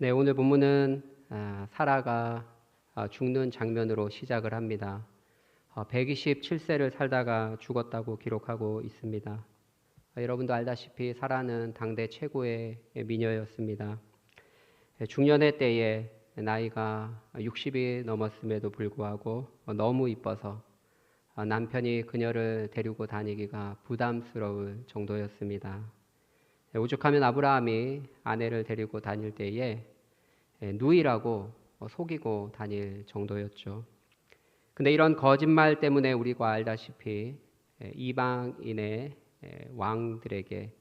네, 오늘 본문은 사라가 죽는 장면으로 시작을 합니다. 127세를 살다가 죽었다고 기록하고 있습니다. 여러분도 알다시피 사라는 당대 최고의 미녀였습니다. 중년의 때에 나이가 60이 넘었음에도 불구하고 너무 이뻐서 남편이 그녀를 데리고 다니기가 부담스러울 정도였습니다. 오죽하면 아브라함이 아내를 데리고 다닐 때에 누이라고 속이고 다닐 정도였죠. 근데 이런 거짓말 때문에 우리가 알다시피 이방인의 왕들에게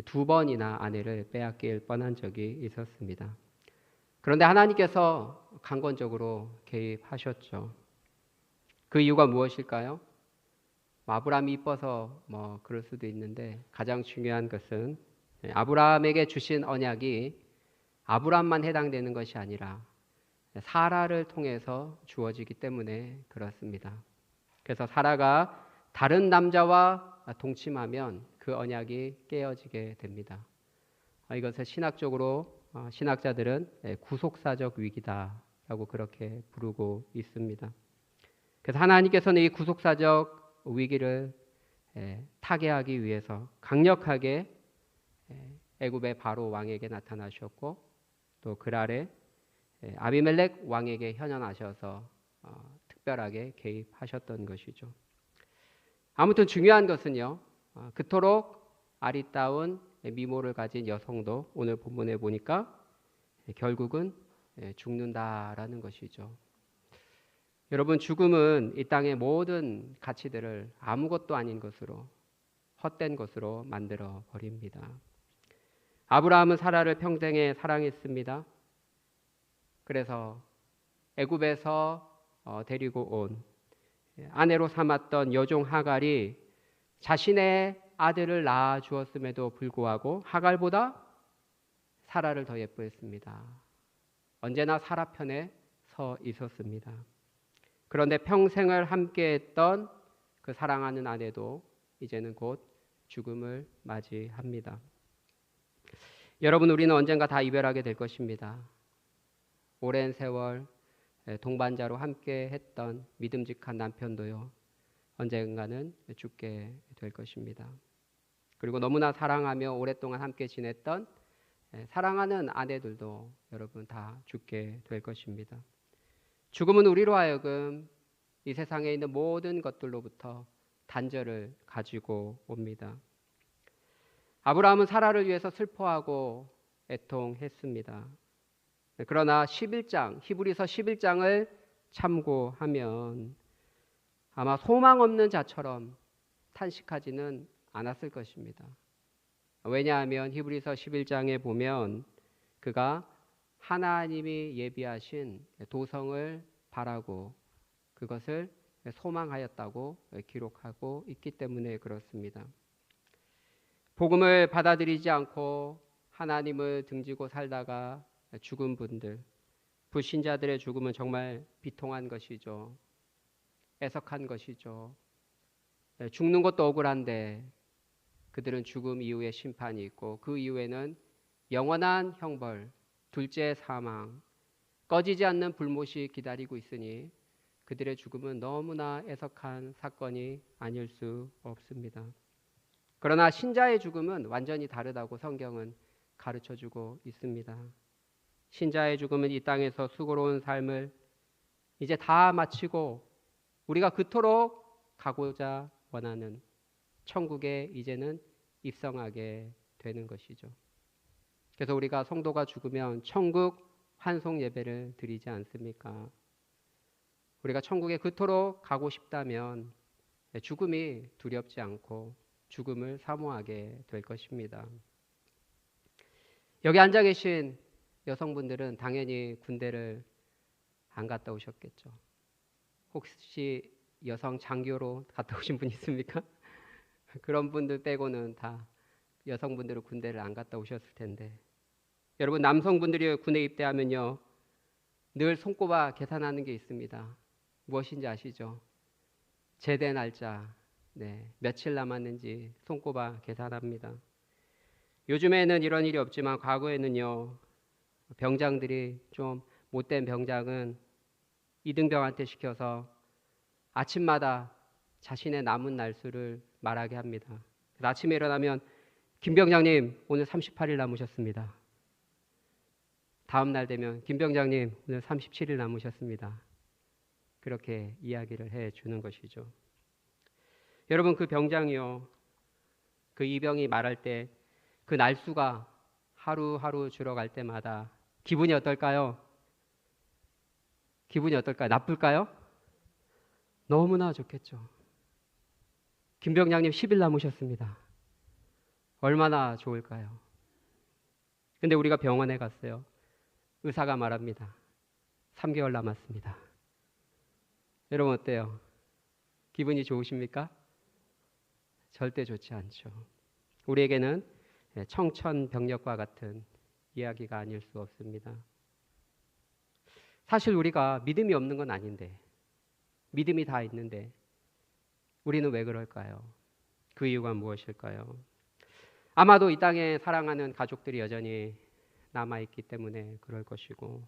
두 번이나 아내를 빼앗길 뻔한 적이 있었습니다. 그런데 하나님께서 강권적으로 개입하셨죠. 그 이유가 무엇일까요? 아브라함이 이뻐서 그럴 수도 있는데 가장 중요한 것은 아브라함에게 주신 언약이 아브라함만 해당되는 것이 아니라 사라를 통해서 주어지기 때문에 그렇습니다. 그래서 사라가 다른 남자와 동침하면 그 언약이 깨어지게 됩니다. 이것을 신학적으로 신학자들은 구속사적 위기다라고 그렇게 부르고 있습니다. 그래서 하나님께서는 이 구속사적 위기를 타개하기 위해서 강력하게 애굽의 바로 왕에게 나타나셨고 또 그랄의 아비멜렉 왕에게 현현하셔서 특별하게 개입하셨던 것이죠. 아무튼 중요한 것은요, 그토록 아리따운 미모를 가진 여성도 오늘 본문에 보니까 결국은 죽는다라는 것이죠. 여러분, 죽음은 이 땅의 모든 가치들을 아무것도 아닌 것으로, 헛된 것으로 만들어 버립니다. 아브라함은 사라를 평생에 사랑했습니다. 그래서 애굽에서 데리고 온 아내로 삼았던 여종 하갈이 자신의 아들을 낳아 주었음에도 불구하고 하갈보다 사라를 더 예뻐했습니다. 언제나 사라 편에 서 있었습니다. 그런데 평생을 함께했던 그 사랑하는 아내도 이제는 곧 죽음을 맞이합니다. 여러분, 우리는 언젠가 다 이별하게 될 것입니다. 오랜 세월 동반자로 함께 했던 믿음직한 남편도요, 언젠가는 죽게 될 것입니다. 그리고 너무나 사랑하며 오랫동안 함께 지냈던 사랑하는 아내들도 여러분 다 죽게 될 것입니다. 죽음은 우리로 하여금 이 세상에 있는 모든 것들로부터 단절을 가지고 옵니다. 아브라함은 사라를 위해서 슬퍼하고 애통했습니다. 그러나 11장, 히브리서 11장을 참고하면 아마 소망 없는 자처럼 탄식하지는 않았을 것입니다. 왜냐하면 히브리서 11장에 보면 그가 하나님이 예비하신 도성을 바라고 그것을 소망하였다고 기록하고 있기 때문에 그렇습니다. 복음을 받아들이지 않고 하나님을 등지고 살다가 죽은 분들, 불신자들의 죽음은 정말 비통한 것이죠. 애석한 것이죠. 죽는 것도 억울한데 그들은 죽음 이후에 심판이 있고 그 이후에는 영원한 형벌, 둘째 사망, 꺼지지 않는 불못이 기다리고 있으니 그들의 죽음은 너무나 애석한 사건이 아닐 수 없습니다. 그러나 신자의 죽음은 완전히 다르다고 성경은 가르쳐주고 있습니다. 신자의 죽음은 이 땅에서 수고로운 삶을 이제 다 마치고 우리가 그토록 가고자 원하는 천국에 이제는 입성하게 되는 것이죠. 그래서 우리가 성도가 죽으면 천국 환송 예배를 드리지 않습니까? 우리가 천국에 그토록 가고 싶다면 죽음이 두렵지 않고 죽음을 사모하게 될 것입니다. 여기 앉아 계신 여성분들은 당연히 군대를 안 갔다 오셨겠죠. 혹시 여성 장교로 갔다 오신 분 있습니까? 그런 분들 빼고는 다 여성분들은 군대를 안 갔다 오셨을 텐데, 여러분, 남성분들이 군에 입대하면요 늘 손꼽아 계산하는 게 있습니다. 무엇인지 아시죠? 제대 날짜, 며칠 남았는지 손꼽아 계산합니다. 요즘에는 이런 일이 없지만 과거에는요 병장들이 좀 못된 병장은 이등병한테 시켜서 아침마다 자신의 남은 날수를 말하게 합니다. 그래서 아침에 일어나면 김 병장님 오늘 38일 남으셨습니다. 다음 날 되면 김 병장님 오늘 37일 남으셨습니다. 그렇게 이야기를 해주는 것이죠. 여러분, 그 병장이요, 그 이병이 말할 때 그 날수가 하루하루 줄어갈 때마다 기분이 어떨까요? 기분이 어떨까요? 나쁠까요? 너무나 좋겠죠. 김 병장님 10일 남으셨습니다. 얼마나 좋을까요? 근데 우리가 병원에 갔어요. 의사가 말합니다. 3개월 남았습니다. 여러분 어때요? 기분이 좋으십니까? 절대 좋지 않죠. 우리에게는 청천벽력과 같은 이야기가 아닐 수 없습니다. 사실 우리가 믿음이 없는 건 아닌데, 믿음이 다 있는데 우리는 왜 그럴까요? 그 이유가 무엇일까요? 아마도 이 땅에 사랑하는 가족들이 여전히 남아있기 때문에 그럴 것이고,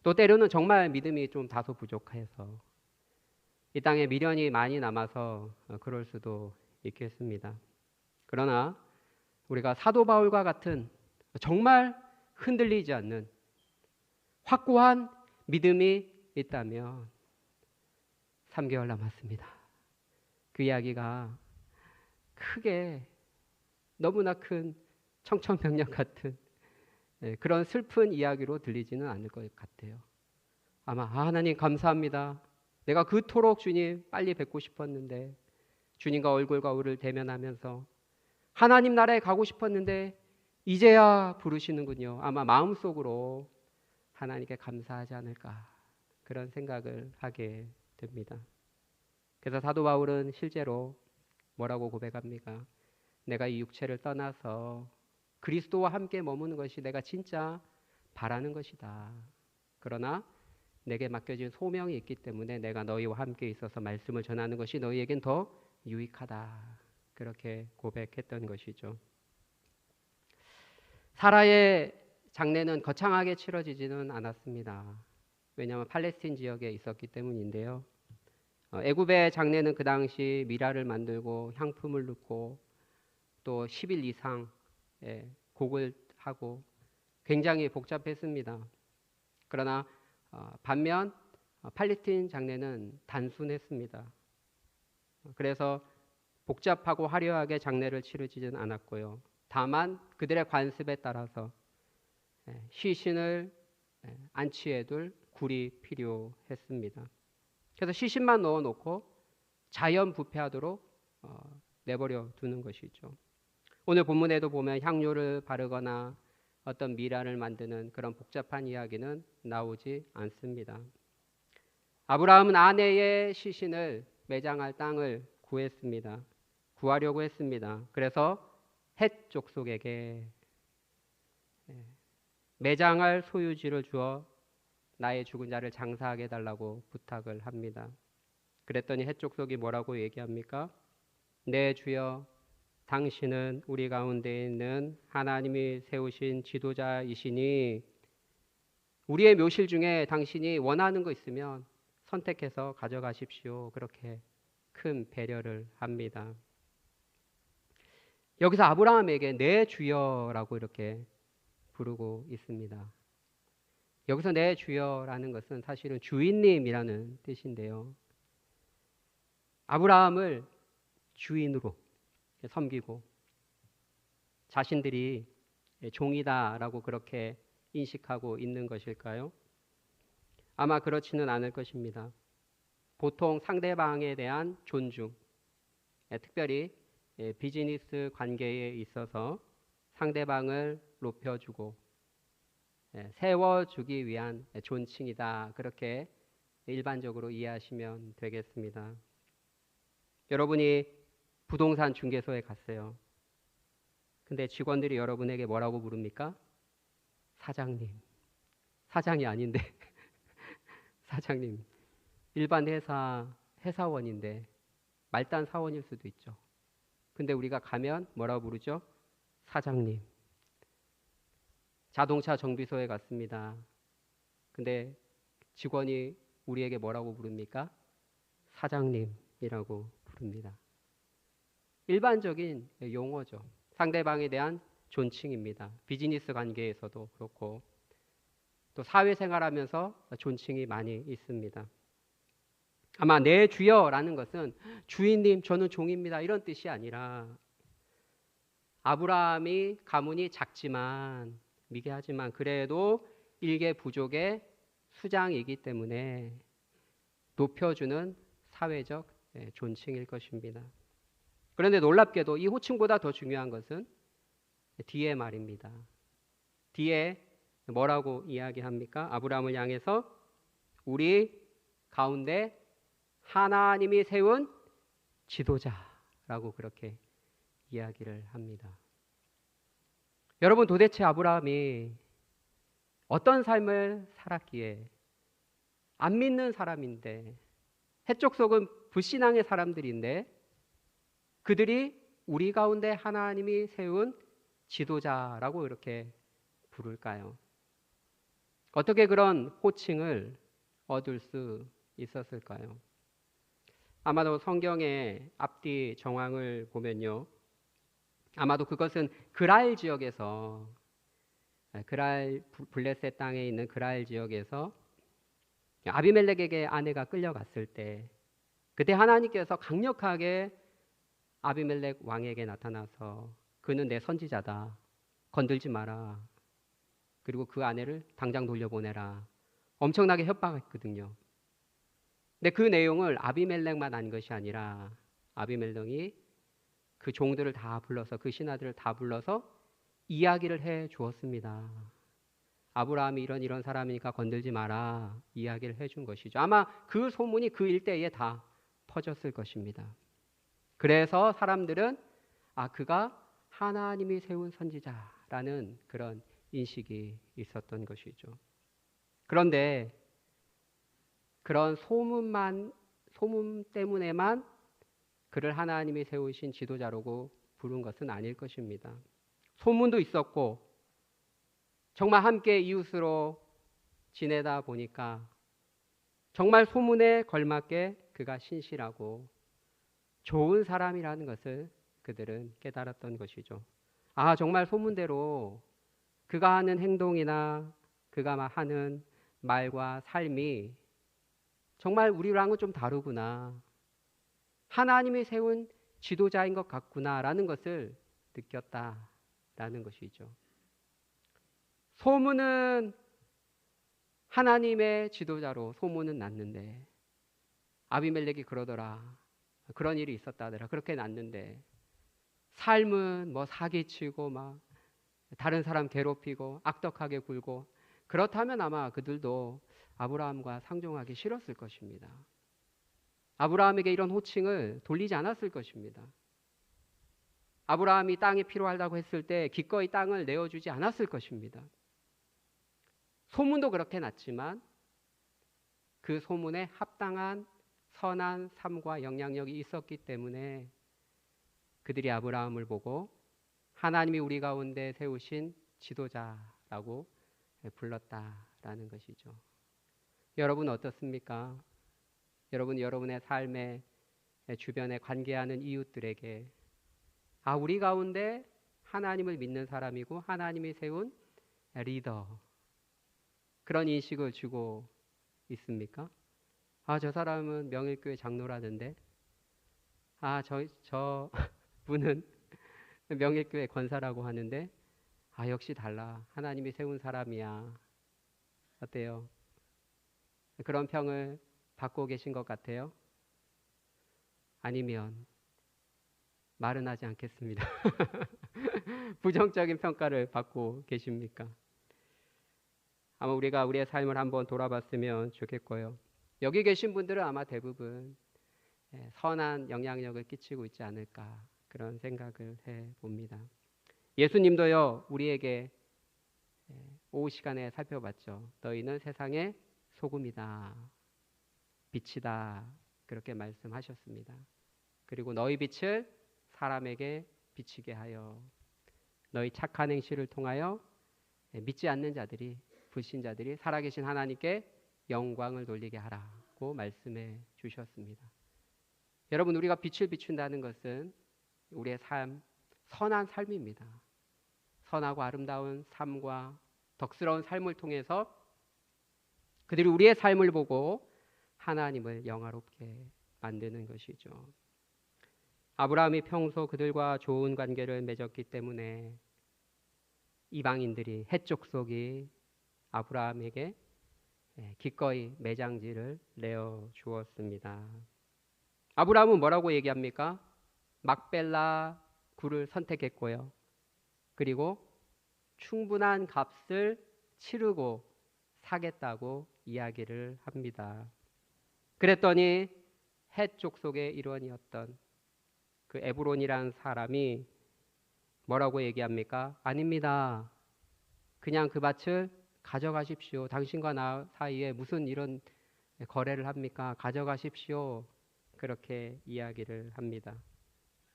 또 때로는 정말 믿음이 좀 다소 부족해서 이 땅에 미련이 많이 남아서 그럴 수도 있겠습니다. 그러나 우리가 사도 바울과 같은 정말 흔들리지 않는 확고한 믿음이 있다면 3개월 남았습니다. 그 이야기가 크게 너무나 큰 청천벽력 같은 그런 슬픈 이야기로 들리지는 않을 것 같아요. 아마 하나님 감사합니다. 내가 그토록 주님 빨리 뵙고 싶었는데, 주님과 얼굴과 얼굴을 대면하면서 하나님 나라에 가고 싶었는데 이제야 부르시는군요. 아마 마음속으로 하나님께 감사하지 않을까, 그런 생각을 하게 됩니다. 그래서 사도 바울은 실제로 뭐라고 고백합니까? 내가 이 육체를 떠나서 그리스도와 함께 머무는 것이 내가 진짜 바라는 것이다. 그러나 내게 맡겨진 소명이 있기 때문에 내가 너희와 함께 있어서 말씀을 전하는 것이 너희에겐 더 유익하다. 그렇게 고백했던 것이죠. 사라의 장례는 거창하게 치러지지는 않았습니다. 왜냐하면 팔레스틴 지역에 있었기 때문인데요. 애굽의 장례는 그 당시 미라를 만들고 향품을 넣고 또 10일 이상 곡을 하고 굉장히 복잡했습니다. 그러나 반면 팔레스틴 장례는 단순했습니다. 그래서 복잡하고 화려하게 장례를 치르지는 않았고요. 다만 그들의 관습에 따라서 시신을 안치해둘 굴이 필요했습니다. 그래서 시신만 넣어놓고 자연 부패하도록 내버려 두는 것이죠. 오늘 본문에도 보면 향료를 바르거나 어떤 미라를 만드는 그런 복잡한 이야기는 나오지 않습니다. 아브라함은 아내의 시신을 매장할 땅을 구하려고 했습니다. 그래서 헷 족속에게 매장할 소유지를 주어 나의 죽은 자를 장사하게 해달라고 부탁을 합니다. 그랬더니 헷 족속이 뭐라고 얘기합니까? 네 주여, 당신은 우리 가운데 있는 하나님이 세우신 지도자이시니 우리의 묘실 중에 당신이 원하는 거 있으면 선택해서 가져가십시오. 그렇게 큰 배려를 합니다. 여기서 아브라함에게 네 주여라고 이렇게 부르고 있습니다. 여기서 네 주여라는 것은 사실은 주인님이라는 뜻인데요. 아브라함을 주인으로 섬기고 자신들이 종이다라고 그렇게 인식하고 있는 것일까요? 아마 그렇지는 않을 것입니다. 보통 상대방에 대한 존중, 특별히 비즈니스 관계에 있어서 상대방을 높여주고 세워주기 위한 존칭이다. 그렇게 일반적으로 이해하시면 되겠습니다. 여러분이 부동산 중개소에 갔어요. 근데 직원들이 여러분에게 뭐라고 부릅니까? 사장님. 사장이 아닌데 사장님. 일반 회사원인데 말단 사원일 수도 있죠. 근데 우리가 가면 뭐라고 부르죠? 사장님. 자동차 정비소에 갔습니다. 근데 직원이 우리에게 뭐라고 부릅니까? 사장님이라고 부릅니다. 일반적인 용어죠. 상대방에 대한 존칭입니다. 비즈니스 관계에서도 그렇고 또 사회생활하면서 존칭이 많이 있습니다. 아마 내 주여라는 것은 주인님 저는 종입니다 이런 뜻이 아니라 아브라함이 가문이 작지만 미개하지만 그래도 일개 부족의 수장이기 때문에 높여주는 사회적 존칭일 것입니다. 그런데 놀랍게도 이 호칭보다 더 중요한 것은 뒤에 말입니다. 뒤에 뭐라고 이야기합니까? 아브라함을 향해서 우리 가운데 하나님이 세운 지도자라고 그렇게 이야기를 합니다. 여러분 도대체 아브라함이 어떤 삶을 살았기에 안 믿는 사람인데 해쪽 속은 불신앙의 사람들인데 그들이 우리 가운데 하나님이 세운 지도자라고 이렇게 부를까요? 어떻게 그런 호칭을 얻을 수 있었을까요? 아마도 성경의 앞뒤 정황을 보면요. 아마도 그것은 그랄 지역에서 블레셋 땅에 있는 그랄 지역에서 아비멜렉에게 아내가 끌려갔을 때 그때 하나님께서 강력하게 아비멜렉 왕에게 나타나서 그는 내 선지자다. 건들지 마라. 그리고 그 아내를 당장 돌려보내라. 엄청나게 협박했거든요. 근데 그 내용을 아비멜렉만 안 것이 아니라 아비멜렉이 그 종들을 다 불러서 그 신하들을 다 불러서 이야기를 해 주었습니다. 아브라함이 이런 사람이니까 건들지 마라 이야기를 해준 것이죠. 아마 그 소문이 그 일대에 다 퍼졌을 것입니다. 그래서 사람들은 그가 하나님이 세운 선지자라는 그런 인식이 있었던 것이죠. 그런데 그런 소문 때문에만 그를 하나님이 세우신 지도자라고 부른 것은 아닐 것입니다. 소문도 있었고 정말 함께 이웃으로 지내다 보니까 정말 소문에 걸맞게 그가 신실하고 좋은 사람이라는 것을 그들은 깨달았던 것이죠. 정말 소문대로 그가 하는 행동이나 그가 하는 말과 삶이 정말 우리랑은 좀 다르구나. 하나님이 세운 지도자인 것 같구나라는 것을 느꼈다라는 것이죠. 소문은 하나님의 지도자로 소문은 났는데 아비멜렉이 그러더라. 그런 일이 있었다더라. 그렇게 났는데 삶은 사기치고 다른 사람 괴롭히고 악덕하게 굴고 그렇다면 아마 그들도 아브라함과 상종하기 싫었을 것입니다. 아브라함에게 이런 호칭을 돌리지 않았을 것입니다. 아브라함이 땅이 필요하다고 했을 때 기꺼이 땅을 내어주지 않았을 것입니다. 소문도 그렇게 났지만 그 소문에 합당한 선한 삶과 영향력이 있었기 때문에 그들이 아브라함을 보고 하나님이 우리 가운데 세우신 지도자라고 불렀다라는 것이죠. 여러분 어떻습니까? 여러분 여러분의 삶에 주변에 관계하는 이웃들에게 우리 가운데 하나님을 믿는 사람이고 하나님이 세운 리더 그런 인식을 주고 있습니까? 저 사람은 명일교회 장로라는데 저 분은 명일교회 권사라고 하는데 역시 달라. 하나님이 세운 사람이야. 어때요? 그런 평을 받고 계신 것 같아요? 아니면 말은 하지 않겠습니다. 부정적인 평가를 받고 계십니까? 아마 우리가 우리의 삶을 한번 돌아봤으면 좋겠고요. 여기 계신 분들은 아마 대부분 선한 영향력을 끼치고 있지 않을까 그런 생각을 해봅니다. 예수님도요 우리에게 오후 시간에 살펴봤죠. 너희는 세상의 소금이다, 빛이다 그렇게 말씀하셨습니다. 그리고 너희 빛을 사람에게 비치게 하여 너희 착한 행실을 통하여 믿지 않는 자들이, 불신자들이 살아계신 하나님께 영광을 돌리게 하라고 말씀해 주셨습니다. 여러분, 우리가 빛을 비춘다는 것은 우리의 삶, 선한 삶입니다. 선하고 아름다운 삶과 덕스러운 삶을 통해서 그들이 우리의 삶을 보고 하나님을 영화롭게 만드는 것이죠. 아브라함이 평소 그들과 좋은 관계를 맺었기 때문에 이방인들이, 헷 족속이 아브라함에게 기꺼이 매장지를 내어 주었습니다. 아브라함은 뭐라고 얘기합니까? 막벨라 굴을 선택했고요. 그리고 충분한 값을 치르고 사겠다고 이야기를 합니다. 그랬더니 헷 족속의 일원이었던 그 에브론이라는 사람이 뭐라고 얘기합니까? 아닙니다. 그냥 그 밭을 가져가십시오. 당신과 나 사이에 무슨 이런 거래를 합니까? 가져가십시오. 그렇게 이야기를 합니다.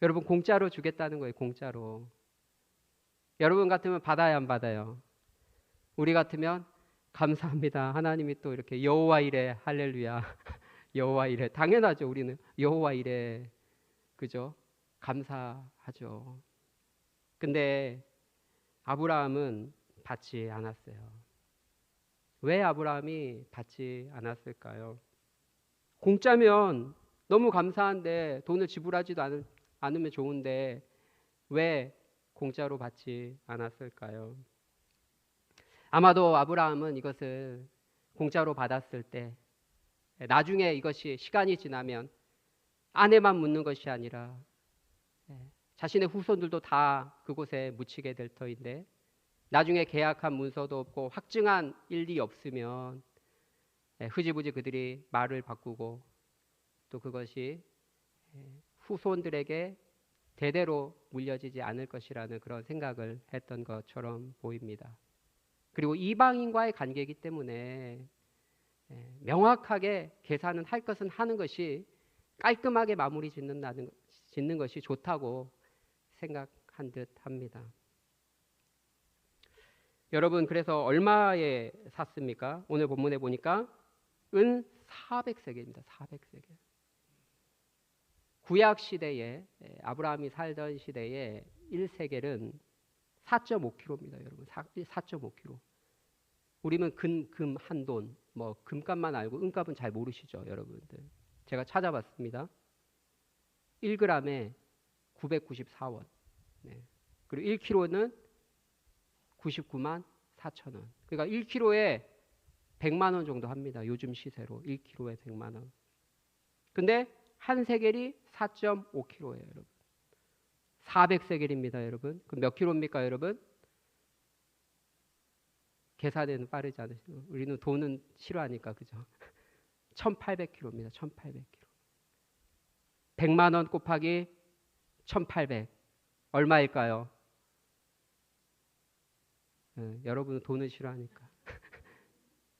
여러분, 공짜로 주겠다는 거예요. 공짜로. 여러분 같으면 받아야 안 받아요? 우리 같으면 감사합니다. 하나님이 또 이렇게 여호와 이레 할렐루야. 여호와 이레. 당연하죠. 우리는 여호와 이레. 그죠? 감사하죠. 근데 아브라함은 받지 않았어요. 왜 아브라함이 받지 않았을까요? 공짜면 너무 감사한데 돈을 지불하지도 않으면 좋은데 왜 공짜로 받지 않았을까요? 아마도 아브라함은 이것을 공짜로 받았을 때 나중에 이것이 시간이 지나면 아내만 묻는 것이 아니라 자신의 후손들도 다 그곳에 묻히게 될 터인데 나중에 계약한 문서도 없고 확증한 일이 없으면 흐지부지 그들이 말을 바꾸고 또 그것이 후손들에게 대대로 물려지지 않을 것이라는 그런 생각을 했던 것처럼 보입니다. 그리고 이방인과의 관계이기 때문에 명확하게 계산은 할 것은 하는 것이 깔끔하게 마무리 짓는 것이 좋다고 생각한 듯 합니다. 여러분, 그래서 얼마에 샀습니까? 오늘 본문에 보니까 은 400세겔입니다. 400세겔. 구약 시대에 아브라함이 살던 시대에 1세겔은 4.5kg입니다. 여러분, 4.5kg. 우리는 금 한 돈, 뭐 금값만 알고 은값은 잘 모르시죠, 여러분들. 제가 찾아봤습니다. 1g에 994원. 네. 그리고 1kg는 99만 4천 원. 그러니까 1kg에 100만 원 정도 합니다. 요즘 시세로 1kg에 100만 원. 근데 한 세겔이 4.5kg예요, 여러분. 400세겔입니다, 여러분. 그럼 몇 킬로입니까, 여러분? 계산에는 빠르지 않으시죠? 우리는 돈은 싫어하니까, 그죠? 1800kg입니다. 1800kg. 100만 원 곱하기 1800. 얼마일까요? 여러분은 돈을 싫어하니까.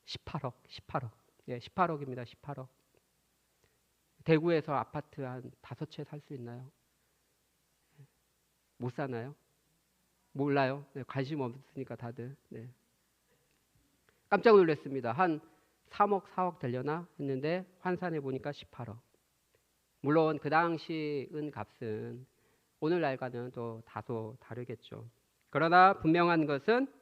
18억, 18억. 예, 18억입니다. 18억. 대구에서 아파트 한 5채 살 수 있나요? 못 사나요? 몰라요. 네, 관심 없으니까 다들. 네. 깜짝 놀랐습니다. 한 3억, 4억 되려나 했는데 환산해 보니까 18억. 물론 그 당시 은 값은 오늘날과는 또 다소 다르겠죠. 그러나 분명한 것은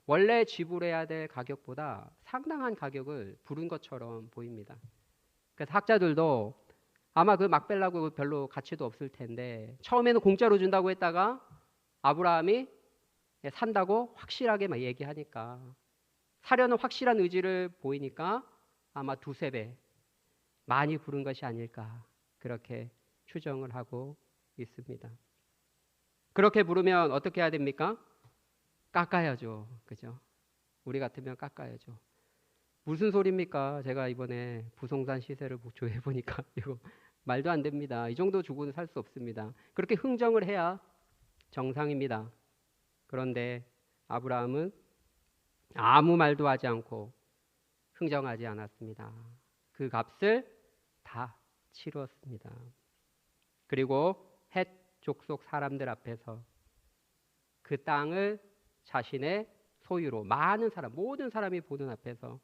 원래 지불해야 될 가격보다 상당한 가격을 부른 것처럼 보입니다. 그래서 학자들도 아마 그 막벨라고 별로 가치도 없을 텐데 처음에는 공짜로 준다고 했다가 아브라함이 산다고 확실하게 막 얘기하니까 사려는 확실한 의지를 보이니까 아마 두세 배 많이 부른 것이 아닐까 그렇게 추정을 하고 있습니다. 그렇게 부르면 어떻게 해야 됩니까? 깎아야죠. 그죠? 우리 같으면 깎아야죠. 무슨 소리입니까? 제가 이번에 부동산 시세를 조회해 보니까 이거 말도 안 됩니다. 이 정도 주고는 살 수 없습니다. 그렇게 흥정을 해야 정상입니다. 그런데 아브라함은 아무 말도 하지 않고 흥정하지 않았습니다. 그 값을 다 치루었습니다. 그리고 헷 족속 사람들 앞에서 그 땅을 자신의 소유로 많은 사람, 모든 사람이 보는 앞에서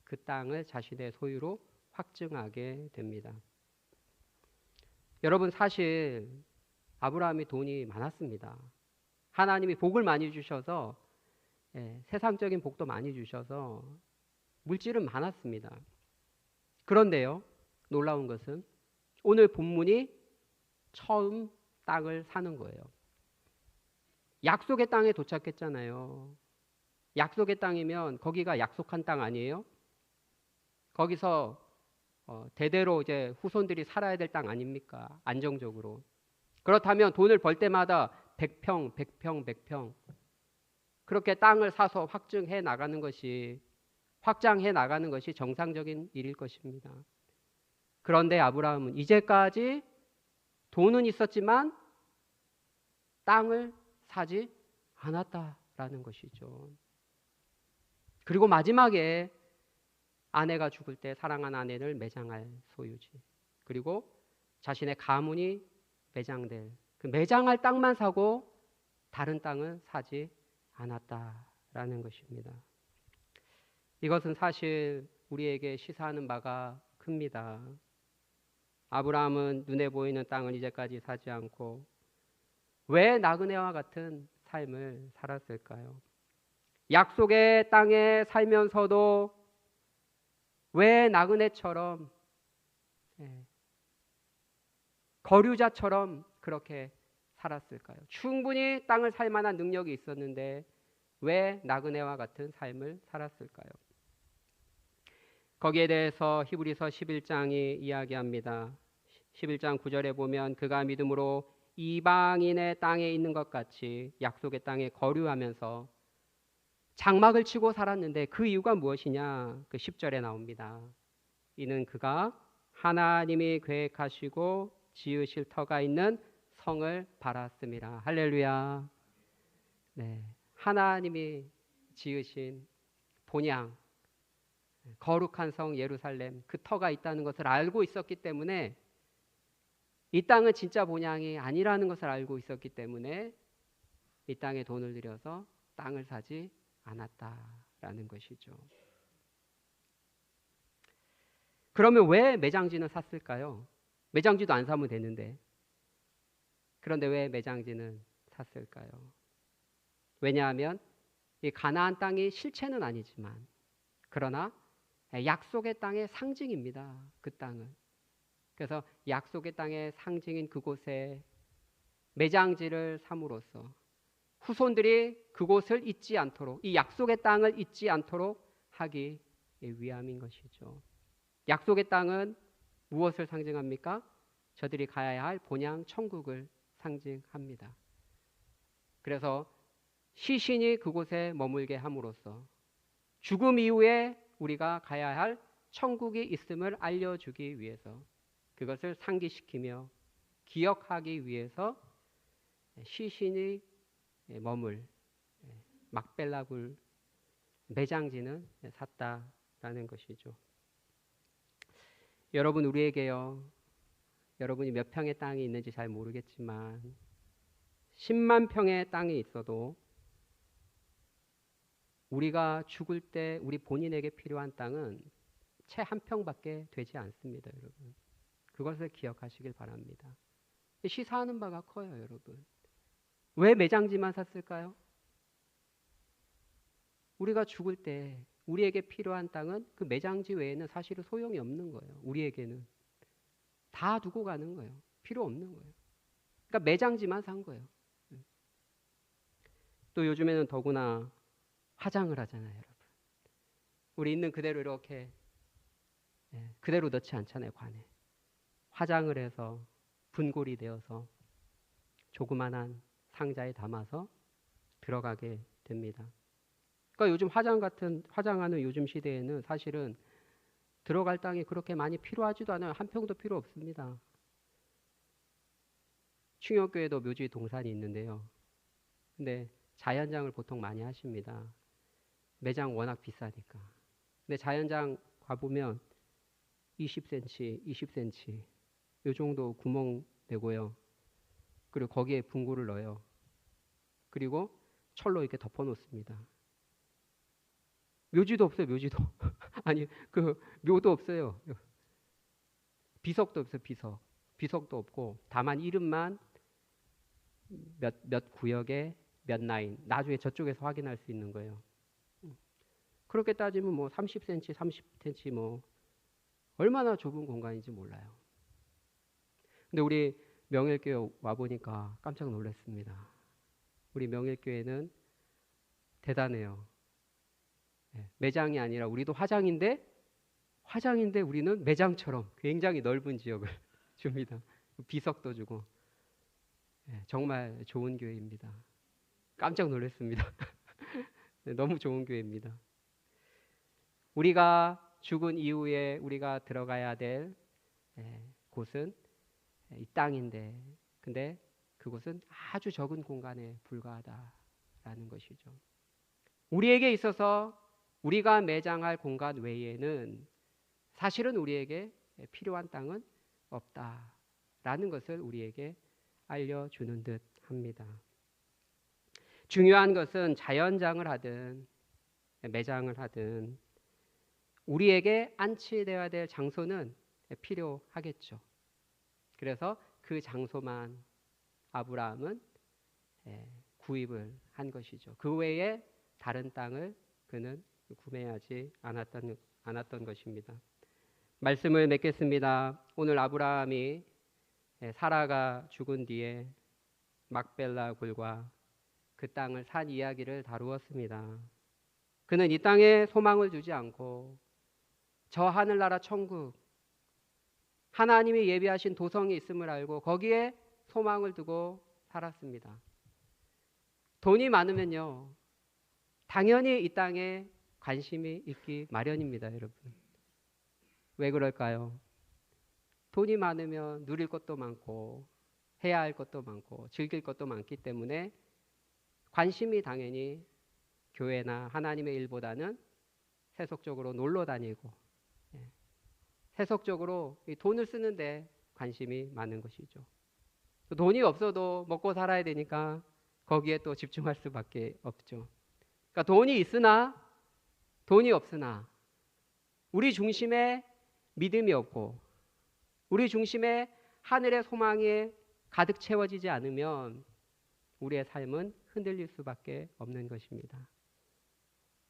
그 땅을 자신의 소유로 확증하게 됩니다. 여러분, 사실 아브라함이 돈이 많았습니다. 하나님이 복을 많이 주셔서 세상적인 복도 많이 주셔서 물질은 많았습니다. 그런데요, 놀라운 것은 오늘 본문이 처음 땅을 사는 거예요. 약속의 땅에 도착했잖아요. 약속의 땅이면 거기가 약속한 땅 아니에요? 거기서 대대로 이제 후손들이 살아야 될 땅 아닙니까? 안정적으로. 그렇다면 돈을 벌 때마다 100평, 100평, 100평 그렇게 땅을 사서 확장해 나가는 것이 정상적인 일일 것입니다. 그런데 아브라함은 이제까지 돈은 있었지만 땅을 사지 않았다라는 것이죠. 그리고 마지막에 아내가 죽을 때 사랑하는 아내를 매장할 소유지, 그리고 자신의 가문이 매장될 그 매장할 땅만 사고 다른 땅은 사지 않았다라는 것입니다. 이것은 사실 우리에게 시사하는 바가 큽니다. 아브라함은 눈에 보이는 땅을 이제까지 사지 않고 왜 나그네와 같은 삶을 살았을까요? 약속의 땅에 살면서도 왜 나그네처럼 거류자처럼 그렇게 살았을까요? 충분히 땅을 살 만한 능력이 있었는데 왜 나그네와 같은 삶을 살았을까요? 거기에 대해서 히브리서 11장이 이야기합니다. 11장 9절에 보면 그가 믿음으로 이방인의 땅에 있는 것 같이 약속의 땅에 거류하면서 장막을 치고 살았는데 그 이유가 무엇이냐? 그 10절에 나옵니다. 이는 그가 하나님이 계획하시고 지으실 터가 있는 성을 바랐습니다. 할렐루야. 네, 하나님이 지으신 본향, 거룩한 성 예루살렘, 그 터가 있다는 것을 알고 있었기 때문에 이 땅은 진짜 본향이 아니라는 것을 알고 있었기 때문에 이 땅에 돈을 들여서 땅을 사지 않았다라는 것이죠. 그러면 왜 매장지는 샀을까요? 매장지도 안 사면 되는데. 그런데 왜 매장지는 샀을까요? 왜냐하면 이 가나안 땅이 실체는 아니지만 그러나 약속의 땅의 상징입니다. 그 땅은. 그래서 약속의 땅의 상징인 그곳에 매장지를 삼으로써 후손들이 그곳을 잊지 않도록, 이 약속의 땅을 잊지 않도록 하기 위함인 것이죠. 약속의 땅은 무엇을 상징합니까? 저들이 가야 할 본향 천국을 상징합니다. 그래서 시신이 그곳에 머물게 함으로써 죽음 이후에 우리가 가야 할 천국이 있음을 알려주기 위해서, 그것을 상기시키며 기억하기 위해서 시신이 머물 막벨라굴 매장지는 샀다라는 것이죠. 여러분, 우리에게요, 여러분이 몇 평의 땅이 있는지 잘 모르겠지만 10만 평의 땅이 있어도 우리가 죽을 때 우리 본인에게 필요한 땅은 채 한 평밖에 되지 않습니다, 여러분. 그것을 기억하시길 바랍니다. 시사하는 바가 커요, 여러분. 왜 매장지만 샀을까요? 우리가 죽을 때 우리에게 필요한 땅은 그 매장지 외에는 사실은 소용이 없는 거예요. 우리에게는 다 두고 가는 거예요. 필요 없는 거예요. 그러니까 매장지만 산 거예요. 또 요즘에는 더구나 화장을 하잖아요, 여러분. 우리 있는 그대로 이렇게 그대로 넣지 않잖아요, 관에. 화장을 해서 분골이 되어서 조그만한 상자에 담아서 들어가게 됩니다. 그러니까 요즘 화장하는 요즘 시대에는 사실은 들어갈 땅이 그렇게 많이 필요하지도 않아요. 한 평도 필요 없습니다. 충역교회도 묘지 동산이 있는데요. 근데 자연장을 보통 많이 하십니다. 매장 워낙 비싸니까. 근데 자연장 가보면 20cm, 20cm 이 정도 구멍 내고요. 그리고 거기에 분구를 넣어요. 그리고 철로 이렇게 덮어놓습니다. 묘지도 없어요. 묘지도. 아니 그 묘도 없어요. 비석도 없어요. 비석도 없고 다만 이름만 몇 구역에 몇 라인. 나중에 저쪽에서 확인할 수 있는 거예요. 그렇게 따지면 뭐 30cm, 30cm 뭐 얼마나 좁은 공간인지 몰라요. 근데 우리 명일교회 와 보니까 깜짝 놀랐습니다. 우리 명일교회는 대단해요. 매장이 아니라 우리도 화장인데 우리는 매장처럼 굉장히 넓은 지역을 줍니다. 비석도 주고. 정말 좋은 교회입니다. 깜짝 놀랐습니다. 너무 좋은 교회입니다. 우리가 죽은 이후에 우리가 들어가야 될 곳은 이 땅인데, 근데 그곳은 아주 적은 공간에 불과하다라는 것이죠. 우리에게 있어서 우리가 매장할 공간 외에는 사실은 우리에게 필요한 땅은 없다라는 것을 우리에게 알려주는 듯 합니다. 중요한 것은 자연장을 하든 매장을 하든 우리에게 안치되어야 될 장소는 필요하겠죠. 그래서 그 장소만 아브라함은 구입을 한 것이죠. 그 외에 다른 땅을 그는 구매하지 않았던 것입니다. 말씀을 맺겠습니다. 오늘 아브라함이 사라가 죽은 뒤에 막벨라 굴과 그 땅을 산 이야기를 다루었습니다. 그는 이 땅에 소망을 두지 않고 저 하늘나라 천국, 하나님이 예비하신 도성이 있음을 알고 거기에 소망을 두고 살았습니다. 돈이 많으면요, 당연히 이 땅에 관심이 있기 마련입니다, 여러분. 왜 그럴까요? 돈이 많으면 누릴 것도 많고 해야 할 것도 많고 즐길 것도 많기 때문에 관심이 당연히 교회나 하나님의 일보다는 세속적으로 놀러 다니고 세속적으로 돈을 쓰는데 관심이 많은 것이죠. 돈이 없어도 먹고 살아야 되니까 거기에 또 집중할 수밖에 없죠. 그러니까 돈이 없으나 우리 중심에 믿음이 없고 우리 중심에 하늘의 소망이 가득 채워지지 않으면 우리의 삶은 흔들릴 수밖에 없는 것입니다.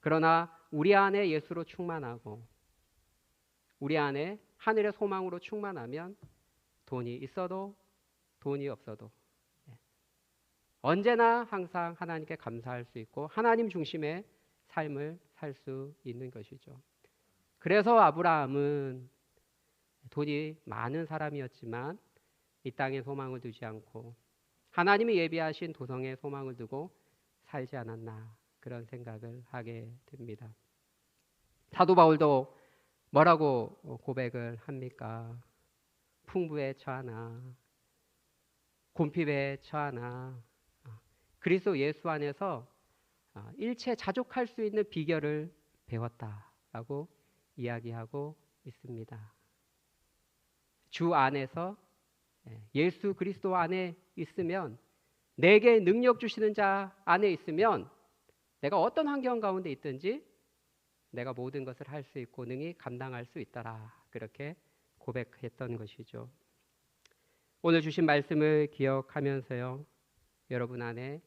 그러나 우리 안에 예수로 충만하고 우리 안에 하늘의 소망으로 충만하면 돈이 있어도 돈이 없어도 언제나 항상 하나님께 감사할 수 있고 하나님 중심의 삶을 살 수 있는 것이죠. 그래서 아브라함은 돈이 많은 사람이었지만 이 땅에 소망을 두지 않고 하나님이 예비하신 도성에 소망을 두고 살지 않았나, 그런 생각을 하게 됩니다. 사도 바울도 뭐라고 고백을 합니까? 풍부에 처하나 곤핍에 처하나 그리스도 예수 안에서 일체 자족할 수 있는 비결을 배웠다라고 이야기하고 있습니다. 주 안에서 예수 그리스도 안에 있으면, 내게 능력 주시는 자 안에 있으면 내가 어떤 환경 가운데 있든지 내가 모든 것을 할 수 있고 능히 감당할 수 있더라, 그렇게 고백했던 것이죠. 오늘 주신 말씀을 기억하면서요, 여러분 안에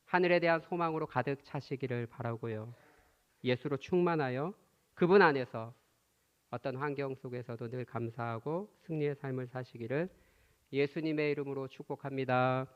하늘에 대한 소망으로 가득 차시기를 바라고요, 예수로 충만하여 그분 안에서 어떤 환경 속에서도 늘 감사하고 승리의 삶을 사시기를 예수님의 이름으로 축복합니다.